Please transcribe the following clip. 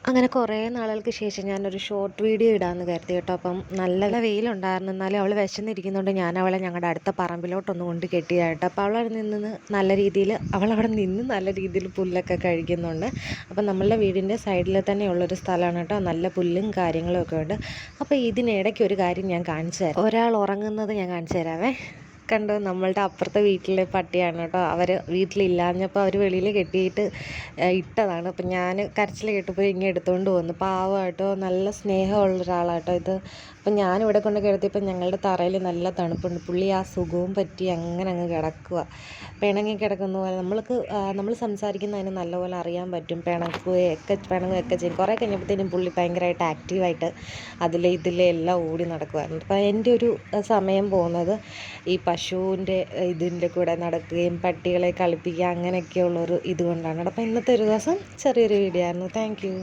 അങ്ങനെ കുറേ നാളുകൾക്ക് ശേഷം ഞാനൊരു ഷോർട്ട് വീഡിയോ ഇടാമെന്ന് കരുതി കേട്ടോ. അപ്പം നല്ല വെയിലുണ്ടായിരുന്നു, എന്നാലും അവൾ വിശന്നിരിക്കുന്നുണ്ട്. ഞാൻ അവളെ ഞങ്ങളുടെ അടുത്ത പറമ്പിലോട്ടൊന്ന് കൊണ്ട് കെട്ടിയതായിട്ട്. അപ്പോൾ അവളവിടെ നിന്ന് നല്ല രീതിയിൽ പുല്ലൊക്കെ കഴിക്കുന്നുണ്ട്. അപ്പം നമ്മളുടെ വീടിൻ്റെ സൈഡിൽ തന്നെയുള്ളൊരു സ്ഥലമാണ് കേട്ടോ, നല്ല പുല്ലും കാര്യങ്ങളും ഒക്കെ ഉണ്ട്. അപ്പോൾ ഇതിനിടയ്ക്ക് ഒരു കാര്യം ഞാൻ കാണിച്ചു തരാം. ഒരാൾ ഉറങ്ങുന്നത് ഞാൻ കാണിച്ചു തരാവേ. കണ്ടോ, നമ്മളുടെ അപ്പുറത്തെ വീട്ടിലെ പട്ടിയാണ് കേട്ടോ. അവർ വീട്ടിലില്ലാഞ്ഞപ്പോൾ അവർ വെളിയിൽ കെട്ടിയിട്ട് ഇട്ടതാണ്. അപ്പം ഞാൻ കരച്ചിൽ കേട്ടപ്പോൾ ഇങ്ങനെ എടുത്തുകൊണ്ട് വന്നു. പാവമായിട്ടോ, നല്ല സ്നേഹമുള്ള ഒരാളാട്ടോ ഇത്. അപ്പം ഞാനിവിടെ കൊണ്ട് കിടത്തിയപ്പോൾ ഞങ്ങളുടെ തറയിൽ നല്ല തണുപ്പുണ്ട്. പുള്ളി ആ സുഖവും പറ്റി അങ്ങനെ അങ്ങ് കിടക്കുക, പിണങ്ങി കിടക്കുന്ന പോലെ. നമ്മൾ സംസാരിക്കുന്നതിന് നല്ലപോലെ അറിയാൻ പറ്റും. പിണങ്ങുകയൊക്കെ ചെയ്യും. കുറേ കഴിഞ്ഞപ്പോഴത്തേനും പുള്ളി ഭയങ്കരമായിട്ട് ആക്റ്റീവായിട്ട് ഇതിലെ എല്ലാം ഓടി നടക്കുമായിരുന്നു. അപ്പം എൻ്റെ ഒരു സമയം പോകുന്നത് ഈ പശുവിൻ്റെ ഇതിൻ്റെ കൂടെ നടക്കുകയും പട്ടികളെ കളിപ്പിക്കുക അങ്ങനെയൊക്കെയുള്ളൊരു ഇതുകൊണ്ടാണ്. അപ്പം ഇന്നത്തെ ഒരു ദിവസം ചെറിയൊരു വീഡിയോ ആയിരുന്നു. Thank you.